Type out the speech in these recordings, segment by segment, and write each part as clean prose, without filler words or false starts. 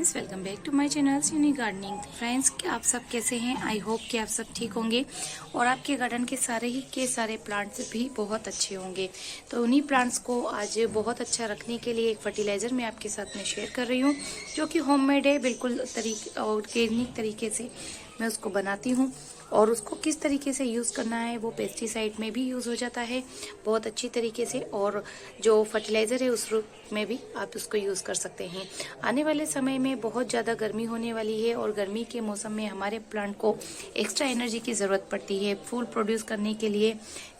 Friends, welcome back to my channel unique gardening. Friends, क्या आप सब कैसे हैं? आई होप कि आप सब ठीक होंगे और आपके गार्डन के सारे प्लांट्स भी बहुत अच्छे होंगे। तो उन्हीं प्लांट्स को आज बहुत अच्छा रखने के लिए एक फर्टिलाइज़र मैं आपके साथ में शेयर कर रही हूँ, जो कि होममेड है, बिल्कुल ऑर्गेनिक तरीके से मैं उसको बनाती हूँ। और उसको किस तरीके से यूज़ करना है, वो पेस्टिसाइड में भी यूज़ हो जाता है बहुत अच्छी तरीके से, और जो फर्टिलाइज़र है उस रूप में भी आप उसको यूज़ कर सकते हैं। आने वाले समय में बहुत ज़्यादा गर्मी होने वाली है और गर्मी के मौसम में हमारे प्लांट को एक्स्ट्रा एनर्जी की ज़रूरत पड़ती है फूल प्रोड्यूस करने के लिए,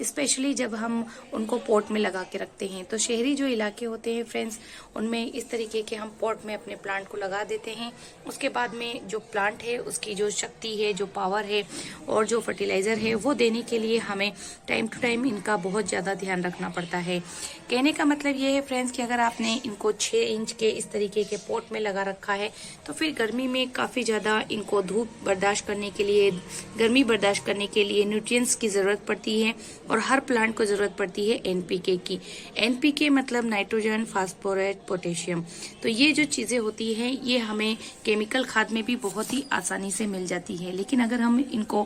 स्पेशली जब हम उनको पॉट में लगा के रखते हैं। तो शहरी जो इलाके होते हैं फ्रेंड्स, उनमें इस तरीके के हम पॉट में अपने प्लांट को लगा देते हैं। उसके बाद में जो प्लांट है उसकी जो शक्ति है, जो पावर है और जो फर्टिलाइज़र है वो देने के लिए हमें टाइम टू टाइम इनका बहुत ज़्यादा ध्यान रखना पड़ता है। कहने का मतलब ये है फ्रेंड्स कि अगर आपने इनको 6 इंच के इस तरीके के पॉट में लगा रखा है तो फिर गर्मी में काफ़ी ज़्यादा इनको धूप बर्दाश्त करने के लिए, गर्मी बर्दाश्त करने के लिए न्यूट्रिएंट्स की ज़रूरत पड़ती है। और हर प्लांट को ज़रूरत पड़ती है एनपीके की। एनपीके मतलब नाइट्रोजन, फास्फोरस, पोटेशियम। तो ये जो चीज़ें होती हैं ये हमें केमिकल खाद में भी बहुत ही आसानी से मिल जाती है, लेकिन अगर हम इनको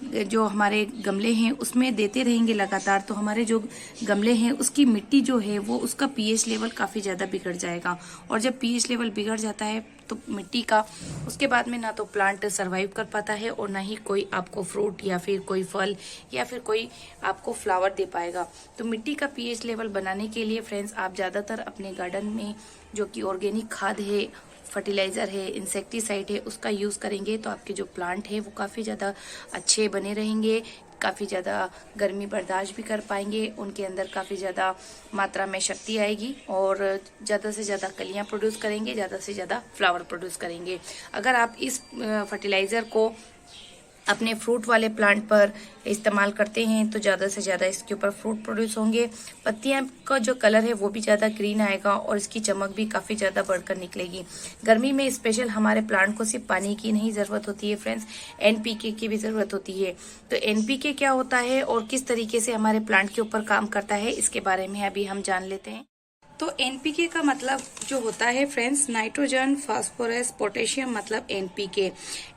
जो हमारे गमले हैं उसमें देते रहेंगे लगातार, तो हमारे जो गमले हैं उसकी मिट्टी जो है वो उसका पीएच लेवल काफ़ी ज़्यादा बिगड़ जाएगा। और जब पीएच लेवल बिगड़ जाता है तो मिट्टी का, उसके बाद में ना तो प्लांट सरवाइव कर पाता है और ना ही कोई आपको फ्रूट या फिर कोई फल या फिर कोई आपको फ्लावर दे पाएगा। तो मिट्टी का पीएच लेवल बनाने के लिए फ्रेंड्स आप ज़्यादातर अपने गार्डन में जो कि ऑर्गेनिक खाद है, फर्टिलाइज़र है, इंसेक्टिसाइड है, उसका यूज़ करेंगे तो आपके जो प्लांट है वो काफ़ी ज़्यादा अच्छे बने रहेंगे, काफ़ी ज़्यादा गर्मी बर्दाश्त भी कर पाएंगे, उनके अंदर काफ़ी ज़्यादा मात्रा में शक्ति आएगी और ज़्यादा से ज़्यादा कलियाँ प्रोड्यूस करेंगे, ज़्यादा से ज़्यादा फ्लावर प्रोड्यूस करेंगे। अगर आप इस फर्टिलाइज़र को अपने फ्रूट वाले प्लांट पर इस्तेमाल करते हैं तो ज़्यादा से ज़्यादा इसके ऊपर फ्रूट प्रोड्यूस होंगे, पत्तियां का जो कलर है वो भी ज़्यादा ग्रीन आएगा और इसकी चमक भी काफ़ी ज़्यादा बढ़कर निकलेगी। गर्मी में स्पेशल हमारे प्लांट को सिर्फ पानी की नहीं ज़रूरत होती है फ्रेंड्स, एनपीके की भी ज़रूरत होती है। तो एनपीके क्या होता है और किस तरीके से हमारे प्लांट के ऊपर काम करता है, इसके बारे में अभी हम जान लेते हैं। तो एनपीके का मतलब जो होता है फ्रेंड्स, नाइट्रोजन, फास्फोरस, पोटेशियम मतलब एनपीके।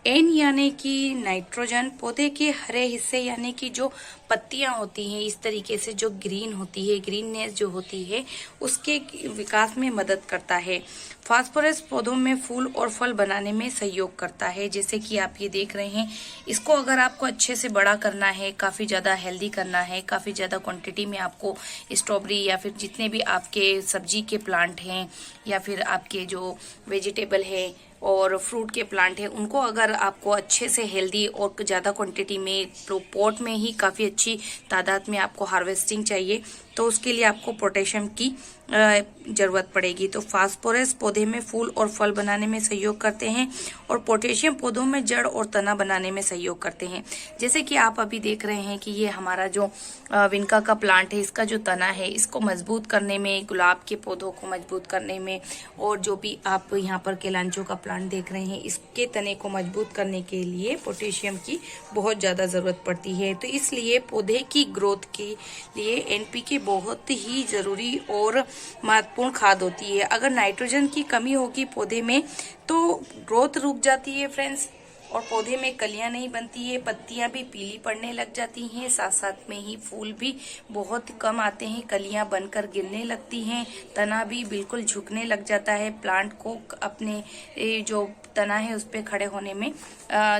एन यानी कि नाइट्रोजन, पौधे के हरे हिस्से यानी कि जो पत्तियां होती हैं इस तरीके से जो ग्रीन होती है, ग्रीननेस जो होती है उसके विकास में मदद करता है। फास्फोरस पौधों में फूल और फल बनाने में सहयोग करता है, जैसे कि आप ये देख रहे हैं। इसको अगर आपको अच्छे से बड़ा करना है, काफ़ी ज़्यादा हेल्दी करना है, काफ़ी ज़्यादा क्वांटिटी में आपको स्ट्रॉबेरी या फिर जितने भी आपके सब्जी के प्लांट हैं या फिर आपके जो वेजिटेबल है और फ्रूट के प्लांट हैं, उनको अगर आपको अच्छे से हेल्दी और ज़्यादा क्वांटिटी में पॉट में ही काफ़ी अच्छी तादाद में आपको हार्वेस्टिंग चाहिए तो उसके लिए आपको पोटेशियम की ज़रूरत पड़ेगी। तो फास्फोरस पौधे में फूल और फल बनाने में सहयोग करते हैं और पोटेशियम पौधों में जड़ और तना बनाने में सहयोग करते हैं। जैसे कि आप अभी देख रहे हैं कि ये हमारा जो विनका का प्लांट है, इसका जो तना है इसको मजबूत करने में, गुलाब के पौधों को मजबूत करने में, और जो भी आप यहाँ पर केलांचो का प्लांट देख रहे हैं इसके तने को मजबूत करने के लिए पोटेशियम की बहुत ज़्यादा ज़रूरत पड़ती है। तो इसलिए पौधे की ग्रोथ के लिए एनपीके बहुत ही ज़रूरी और महत्वपूर्ण खाद होती है। अगर नाइट्रोजन की कमी होगी पौधे में तो ग्रोथ रुक जाती है फ्रेंड्स, और पौधे में कलियां नहीं बनती है, पत्तियां भी पीली पड़ने लग जाती हैं, साथ साथ में ही फूल भी बहुत कम आते हैं, कलियां बनकर गिरने लगती हैं, तना भी बिल्कुल झुकने लग जाता है। प्लांट को अपने जो तना है उस पर खड़े होने में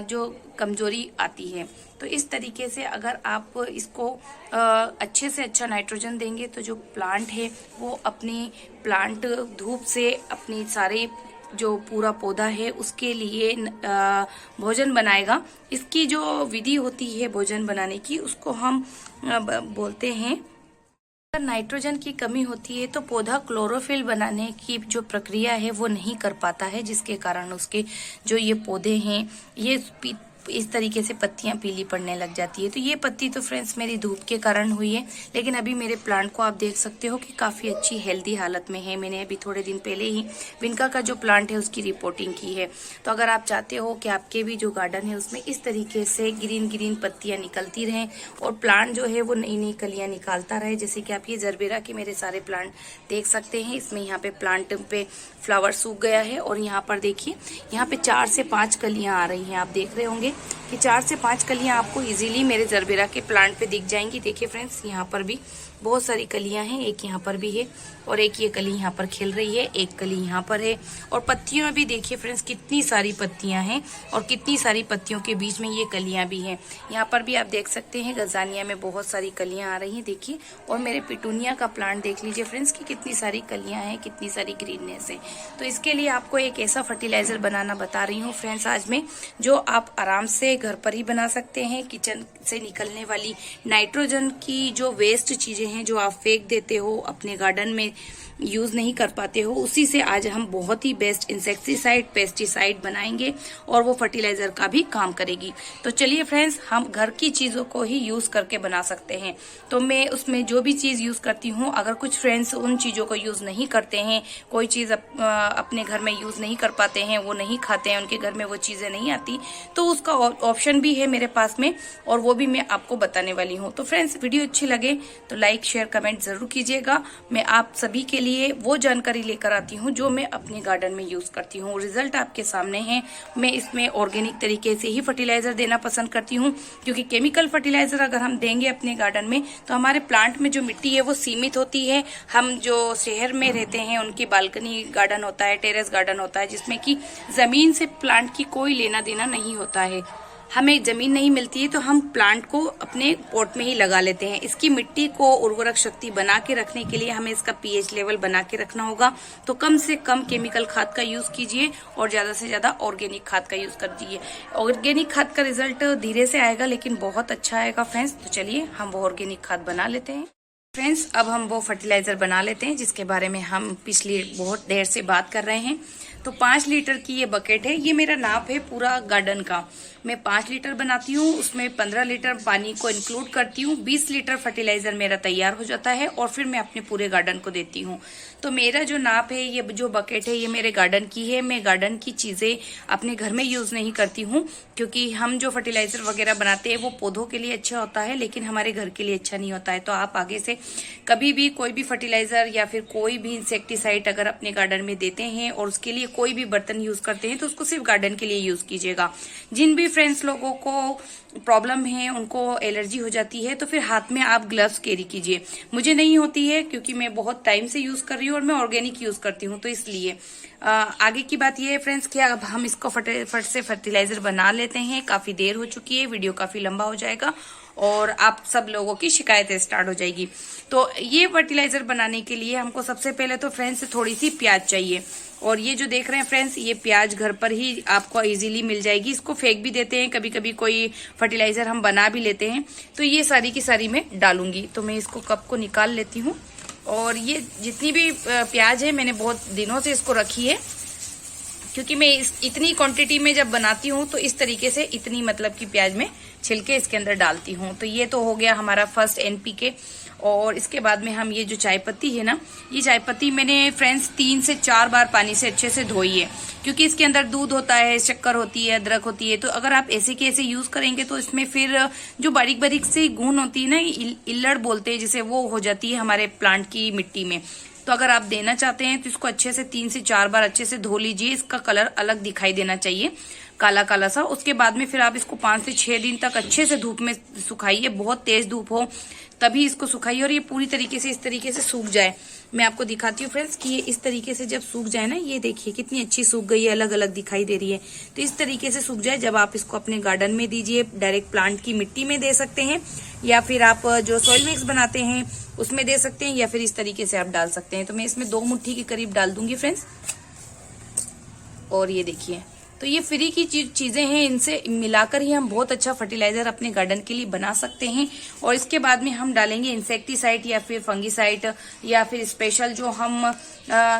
जो कमजोरी आती है। तो इस तरीके से अगर आप इसको अच्छे से अच्छा नाइट्रोजन देंगे तो जो प्लांट है वो अपनी प्लांट धूप से अपनी सारे जो पूरा पौधा है उसके लिए भोजन बनाएगा। इसकी जो विधि होती है भोजन बनाने की उसको हम बोलते हैं। अगर नाइट्रोजन की कमी होती है तो पौधा क्लोरोफिल बनाने की जो प्रक्रिया है वो नहीं कर पाता है, जिसके कारण उसके जो ये पौधे हैं ये इस तरीके से पत्तियां पीली पड़ने लग जाती है। तो ये पत्ती तो फ्रेंड्स मेरी धूप के कारण हुई है, लेकिन अभी मेरे प्लांट को आप देख सकते हो कि काफी अच्छी हेल्दी हालत में है। मैंने अभी थोड़े दिन पहले ही विनका का जो प्लांट है उसकी रिपोर्टिंग की है। तो अगर आप चाहते हो कि आपके भी जो गार्डन है उसमें इस तरीके से ग्रीन ग्रीन पत्तियां निकलती रहें और प्लांट जो है वो नई नई कलियां निकालता रहे, जैसे कि आप ये जरबेरा के मेरे सारे प्लांट देख सकते हैं। इसमें यहाँ पे प्लांट पे फ्लावर सूख गया है और यहाँ पर देखिए यहाँ पे 4 से 5 कलियां आ रही हैं। आप देख रहे होंगे कि 4 से 5 कलियां आपको इजीली मेरे जरबेरा के प्लांट पे दिख जाएंगी। देखिए फ्रेंड्स, यहाँ पर भी बहुत सारी कलियां हैं, एक यहाँ पर भी है और एक ये कली यहाँ पर खिल रही है, एक कली यहाँ पर है। और पत्तियों में भी देखिए फ्रेंड्स कितनी सारी पत्तियां हैं और कितनी सारी पत्तियों के बीच में ये कलियां भी हैं। यहाँ पर भी आप देख सकते हैं गजानिया में बहुत सारी कलियां आ रही हैं, देखिए। और मेरे पिटूनिया का प्लांट देख लीजिए फ्रेंड्स कि कितनी सारी कलियां हैं, कितनी सारी ग्रीननेस है। तो इसके लिए आपको एक ऐसा फर्टिलाइजर बनाना बता रही हूँ फ्रेंड्स आज मैं, जो आप आराम से घर पर ही बना सकते हैं। किचन से निकलने वाली नाइट्रोजन की जो वेस्ट चीजें हैं जो आप फेंक देते हो, अपने गार्डन में यूज नहीं कर पाते हो, उसी से आज हम बहुत ही बेस्ट इंसेक्टिसाइड पेस्टिसाइड बनाएंगे और वो फर्टिलाइजर का भी काम करेगी। तो चलिए फ्रेंड्स, हम घर की चीजों को ही यूज करके बना सकते हैं। तो मैं उसमें जो भी चीज यूज करती हूँ, अगर कुछ फ्रेंड्स उन चीजों को यूज नहीं करते हैं, कोई चीज अपने घर में यूज नहीं कर पाते हैं, वो नहीं खाते हैं, उनके घर में वो चीजें नहीं आती, तो उसका ऑप्शन भी है मेरे पास में और वो भी मैं आपको बताने वाली हूँ। तो फ्रेंड्स, वीडियो अच्छी लगे तो लाइक शेयर कमेंट जरूर कीजिएगा। मैं आप सभी के लिए वो जानकारी लेकर आती हूँ जो मैं अपने गार्डन में यूज करती हूँ। रिजल्ट आपके सामने है। मैं इसमें ऑर्गेनिक तरीके से ही फर्टिलाइजर देना पसंद करती हूँ, क्योंकि केमिकल फर्टिलाइजर अगर हम देंगे अपने गार्डन में तो हमारे प्लांट में जो मिट्टी है वो सीमित होती है। हम जो शहर में रहते हैं उनकी बालकनी गार्डन होता है, टेरेस गार्डन होता है, जिसमें कि जमीन से प्लांट की कोई लेना देना नहीं होता है। हमें जमीन नहीं मिलती है तो हम प्लांट को अपने पॉट में ही लगा लेते हैं। इसकी मिट्टी को उर्वरक शक्ति बना के रखने के लिए हमें इसका पीएच लेवल बना के रखना होगा। तो कम से कम केमिकल खाद का यूज कीजिए और ज्यादा से ज्यादा ऑर्गेनिक खाद का यूज कर दीजिए। ऑर्गेनिक खाद का रिजल्ट धीरे से आएगा लेकिन बहुत अच्छा आएगा फ्रेंड्स। तो चलिए हम वो ऑर्गेनिक खाद बना लेते हैं। फ्रेंड्स, अब हम वो फर्टिलाइजर बना लेते हैं जिसके बारे में हम पिछली बहुत देर से बात कर रहे हैं। तो 5 लीटर की ये बकेट है, ये मेरा नाप है पूरा गार्डन का। मैं 5 लीटर बनाती हूँ, उसमें 15 लीटर पानी को इंक्लूड करती हूँ। 20 लीटर फर्टिलाइजर मेरा तैयार हो जाता है और फिर मैं अपने पूरे गार्डन को देती हूँ। तो मेरा जो नाप है, ये जो बकेट है, ये मेरे गार्डन की है। मैं गार्डन की चीजें अपने घर में यूज नहीं करती हूँ, क्योंकि हम जो फर्टिलाइजर वगैरह बनाते हैं वो पौधों के लिए अच्छा होता है लेकिन हमारे घर के लिए अच्छा नहीं होता है। तो आप आगे से कभी भी कोई भी फर्टिलाइजर या फिर कोई भी इंसेक्टिसाइड अगर अपने गार्डन में देते हैं और उसके लिए कोई भी बर्तन यूज करते हैं तो उसको सिर्फ गार्डन के लिए यूज कीजिएगा। जिन भी फ्रेंड्स लोगों को प्रॉब्लम है, उनको एलर्जी हो जाती है, तो फिर हाथ में आप ग्लव्स कैरी कीजिए। मुझे नहीं होती है क्योंकि मैं बहुत टाइम से यूज कर रही हूँ और मैं ऑर्गेनिक यूज करती हूँ। तो इसलिए आगे की बात यह है फ्रेंड्स कि अब हम इसको फट से फर्टिलाइजर बना लेते हैं। काफी देर हो चुकी है, वीडियो काफी लंबा हो जाएगा और आप सब लोगों की शिकायतें स्टार्ट हो जाएगी। तो ये फर्टिलाइजर बनाने के लिए हमको सबसे पहले तो फ्रेंड्स थोड़ी सी प्याज चाहिए। और ये जो देख रहे हैं फ्रेंड्स, ये प्याज घर पर ही आपको इजीली मिल जाएगी। इसको फेंक भी देते हैं, कभी कभी कोई फर्टिलाइजर हम बना भी लेते हैं। तो ये सारी की सारी मैं डालूंगी। तो मैं इसको कप को निकाल लेती हूँ। और ये जितनी भी प्याज है मैंने बहुत दिनों से इसको रखी है, क्योंकि मैं इतनी क्वांटिटी में जब बनाती हूँ तो इस तरीके से इतनी मतलब की प्याज में छिलके इसके अंदर डालती हूँ। तो ये तो हो गया हमारा फर्स्ट एनपीके। और इसके बाद में हम ये जो चाय पत्ती है ना, ये चाय पत्ती मैंने फ्रेंड्स 3 से 4 बार पानी से अच्छे से धोई है, क्योंकि इसके अंदर दूध होता है, शक्कर होती है, अदरक होती है। तो अगर आप ऐसे के ऐसे यूज करेंगे तो इसमें फिर जो बारीक बारीक सी घून होती है ना, इल्लड़ बोलते हैं जिसे, वो हो जाती है हमारे प्लांट की मिट्टी में। तो अगर आप देना चाहते हैं तो इसको अच्छे से 3 से 4 बार अच्छे से धो लीजिए। इसका कलर अलग दिखाई देना चाहिए, काला काला सा। उसके बाद में फिर आप इसको 5 से 6 दिन तक अच्छे से धूप में सुखाइए। बहुत तेज धूप हो तभी इसको सुखाइए और ये पूरी तरीके से इस तरीके से सूख जाए। मैं आपको दिखाती हूँ फ्रेंड्स कि ये इस तरीके से जब सूख जाए ना, ये देखिए कितनी अच्छी सूख गई है, अलग अलग दिखाई दे रही है। तो इस तरीके से सूख जाए जब आप इसको अपने गार्डन में दीजिए। डायरेक्ट प्लांट की मिट्टी में दे सकते हैं या फिर आप जो सॉइल मिक्स बनाते हैं उसमें दे सकते हैं, या फिर इस तरीके से आप डाल सकते हैं। तो मैं इसमें 2 मुट्ठी के करीब डाल दूंगी फ्रेंड्स। और ये देखिए तो ये फ्री की चीजें हैं, इनसे मिलाकर ही हम बहुत अच्छा फर्टिलाइजर अपने गार्डन के लिए बना सकते हैं। और इसके बाद में हम डालेंगे इंसेक्टिसाइड या फिर फंगिसाइड या फिर स्पेशल जो हम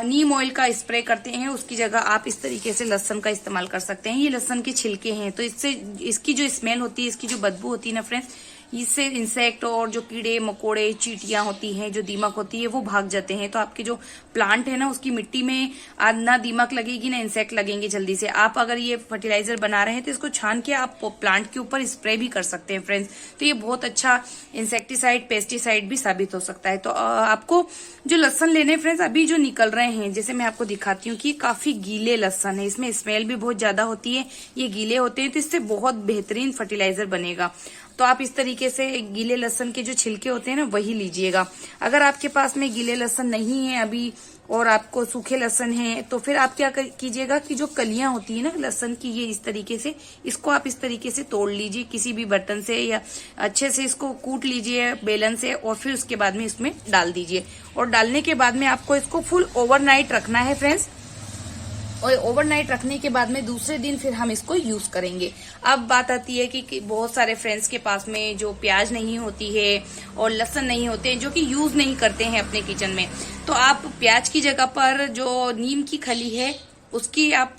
नीम ऑयल का स्प्रे करते हैं, उसकी जगह आप इस तरीके से लहसुन का इस्तेमाल कर सकते हैं। ये लहसुन के छिलके हैं, तो इससे इसकी जो स्मेल होती है, इसकी जो बदबू होती है ना फ्रेंड्स, इससे इंसेक्ट और जो कीड़े मकोड़े चींटियां होती हैं, जो दीमक होती है, वो भाग जाते हैं। तो आपके जो प्लांट है ना, उसकी मिट्टी में ना दीमक लगेगी ना इंसेक्ट लगेंगे जल्दी से। आप अगर ये फर्टिलाइजर बना रहे हैं तो इसको छान के आप प्लांट के ऊपर स्प्रे भी कर सकते हैं फ्रेंड्स। तो ये बहुत अच्छा इंसेक्टिसाइड पेस्टिसाइड भी साबित हो सकता है। तो आपको जो लहसन लेने फ्रेंड्स अभी जो निकल रहे हैं, जैसे मैं आपको दिखाती हूँ कि काफी गीले लहसन है, इसमें स्मेल भी बहुत ज्यादा होती है, ये गीले होते हैं, तो इससे बहुत बेहतरीन फर्टिलाइजर बनेगा। तो आप इस तरीके से गीले लहसन के जो छिलके होते हैं ना, वही लीजिएगा। अगर आपके पास में गीले लहसन नहीं है अभी और आपको सूखे लहसन है, तो फिर आप क्या कीजिएगा कि जो कलियां होती है ना लहसन की, ये इस तरीके से, इसको आप इस तरीके से तोड़ लीजिए किसी भी बर्तन से, या अच्छे से इसको कूट लीजिए बेलन से, और फिर उसके बाद में इसमें डाल दीजिए। और डालने के बाद में आपको इसको फुल ओवरनाइट रखना है फ्रेंड्स। और ओवरनाइट रखने के बाद में दूसरे दिन फिर हम इसको यूज करेंगे। अब बात आती है कि बहुत सारे फ्रेंड्स के पास में जो प्याज नहीं होती है और लहसुन नहीं होते हैं, जो कि यूज नहीं करते हैं अपने किचन में, तो आप प्याज की जगह पर जो नीम की खली है उसकी आप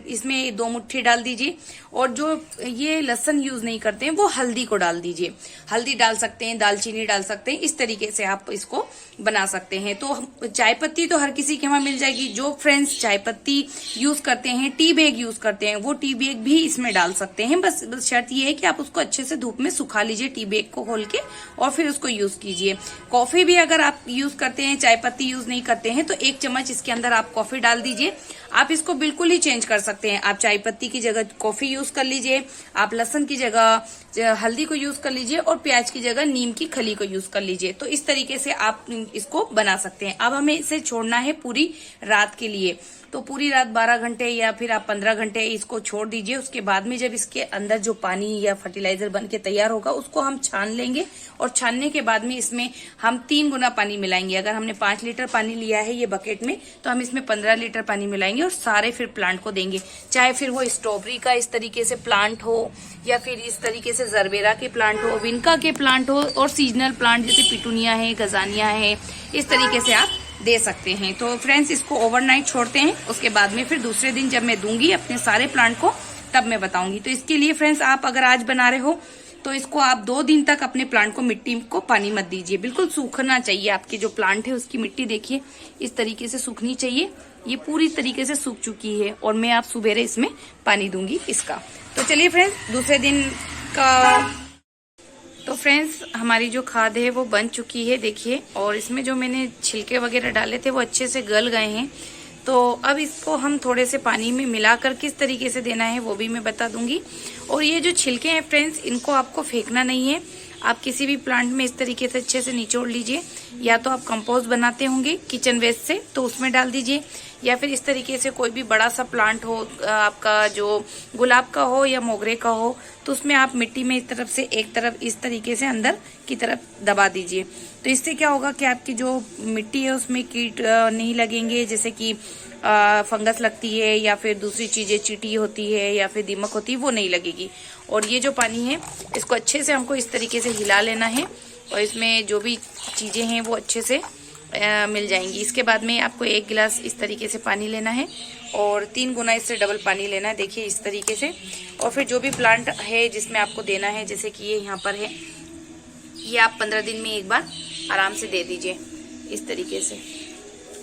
इसमें 2 मुट्ठी डाल दीजिए। और जो ये लहसुन यूज नहीं करते हैं वो हल्दी को डाल दीजिए। हल्दी डाल सकते हैं, दालचीनी डाल सकते हैं, इस तरीके से आप इसको बना सकते हैं। तो चाय पत्ती तो हर किसी के वहां मिल जाएगी। जो फ्रेंड्स चाय पत्ती यूज करते हैं, टी बैग यूज करते हैं, वो टी बैग भी इसमें डाल सकते हैं। बस शर्त ये है कि आप उसको अच्छे से धूप में सुखा लीजिए, टी बैग को खोल के, और फिर उसको यूज कीजिए। कॉफी भी अगर आप यूज करते हैं, चाय पत्ती यूज नहीं करते हैं, तो 1 चम्मच इसके अंदर आप कॉफी डाल दीजिए। आप इसको बिल्कुल ही चेंज कर सकते हैं। आप चाय पत्ती की जगह कॉफी यूज कर लीजिए, आप लहसुन की जगह हल्दी को यूज कर लीजिए, और प्याज की जगह नीम की खली को यूज कर लीजिए। तो इस तरीके से आप इसको बना सकते हैं। अब हमें इसे छोड़ना है पूरी रात के लिए। तो पूरी रात 12 घंटे या फिर आप 15 घंटे इसको छोड़ दीजिए। उसके बाद में जब इसके अंदर जो पानी या फर्टिलाइजर बन के तैयार होगा, उसको हम छान लेंगे। और छानने के बाद में इसमें हम 3 गुना पानी मिलाएंगे। अगर हमने 5 लीटर पानी लिया है ये बकेट में, तो हम इसमें 15 लीटर पानी मिलाएंगे और सारे फिर प्लांट को देंगे। चाहे फिर वो स्ट्रॉबेरी का इस तरीके से प्लांट हो, या फिर इस तरीके से जरबेरा के प्लांट हो, विनका के प्लांट हो, और सीजनल प्लांट जैसे पिटूनिया है, गजानिया है, इस तरीके से आप दे सकते हैं। तो फ्रेंड्स इसको ओवरनाइट छोड़ते हैं। उसके बाद में फिर दूसरे दिन जब मैं दूंगी अपने सारे प्लांट को, तब मैं बताऊंगी। तो इसके लिए फ्रेंड्स आप अगर आज बना रहे हो तो इसको आप 2 दिन तक अपने प्लांट को मिट्टी को पानी मत दीजिए। बिल्कुल सूखना चाहिए। आपके जो प्लांट है उसकी मिट्टी देखिए इस तरीके से सूखनी चाहिए। ये पूरी तरीके से सूख चुकी है, और मैं आप सुबेरे इसमें पानी दूंगी इसका। तो चलिए फ्रेंड्स दूसरे दिन का, तो फ्रेंड्स हमारी जो खाद है वो बन चुकी है देखिए। और इसमें जो मैंने छिलके वगैरह डाले थे वो अच्छे से गल गए हैं। तो अब इसको हम थोड़े से पानी में मिलाकर किस तरीके से देना है वो भी मैं बता दूंगी। और ये जो छिलके हैं फ्रेंड्स, इनको आपको फेंकना नहीं है। आप किसी भी प्लांट में इस तरीके से अच्छे से निचोड़ लीजिए। या तो आप कंपोस्ट बनाते होंगे किचन वेस्ट से, तो उसमें डाल दीजिए, या फिर इस तरीके से कोई भी बड़ा सा प्लांट हो आपका, जो गुलाब का हो या मोगरे का हो, तो उसमें आप मिट्टी में एक तरफ इस तरीके से अंदर की तरफ दबा दीजिए। तो इससे क्या होगा कि आपकी जो मिट्टी है उसमें कीट नहीं लगेंगे, जैसे कि फंगस लगती है या फिर दूसरी चीजें चींटी होती है या फिर दीमक होती है, वो नहीं लगेगी। और ये जो पानी है इसको अच्छे से हमको इस तरीके से हिला लेना है, और इसमें जो भी चीजें हैं वो अच्छे से मिल जाएंगी। इसके बाद में आपको 1 गिलास इस तरीके से पानी लेना है, और 3 गुना इससे डबल पानी लेना है, देखिए इस तरीके से। और फिर जो भी प्लांट है जिसमें आपको देना है, जैसे कि ये यहाँ पर है, ये आप 15 दिन में एक बार आराम से दे दीजिए इस तरीके से।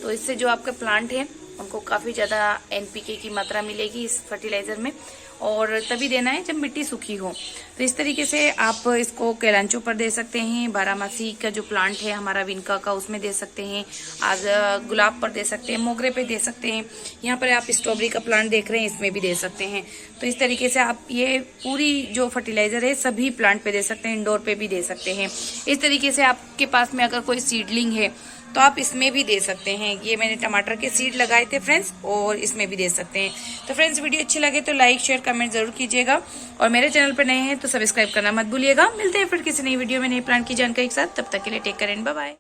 तो इससे जो आपके प्लांट है उनको काफ़ी ज़्यादा NPK की मात्रा मिलेगी इस फर्टिलाइज़र में, और तभी देना है जब मिट्टी सूखी हो। तो इस तरीके से आप इसको कैलांचो पर दे सकते हैं, बारामासी का जो प्लांट है हमारा विनका का, उसमें दे सकते हैं, आज गुलाब पर दे सकते हैं, मोगरे पे दे सकते हैं, यहाँ पर आप स्ट्रॉबेरी का प्लांट देख रहे हैं इसमें भी दे सकते हैं। तो इस तरीके से आप ये पूरी जो फर्टिलाइज़र है सभी प्लांट पे दे सकते हैं, इंडोर पे भी दे सकते हैं। इस तरीके से आपके पास में अगर कोई सीडलिंग है तो आप इसमें भी दे सकते हैं। ये मैंने टमाटर के सीड लगाए थे फ्रेंड्स, और इसमें भी दे सकते हैं। तो फ्रेंड्स वीडियो अच्छी लगे तो लाइक शेयर कमेंट जरूर कीजिएगा, और मेरे चैनल पर नए हैं तो सब्सक्राइब करना मत भूलिएगा। मिलते हैं फिर किसी नई वीडियो में नए प्लांट की जानकारी के साथ। तब तक के लिए take care and bye bye.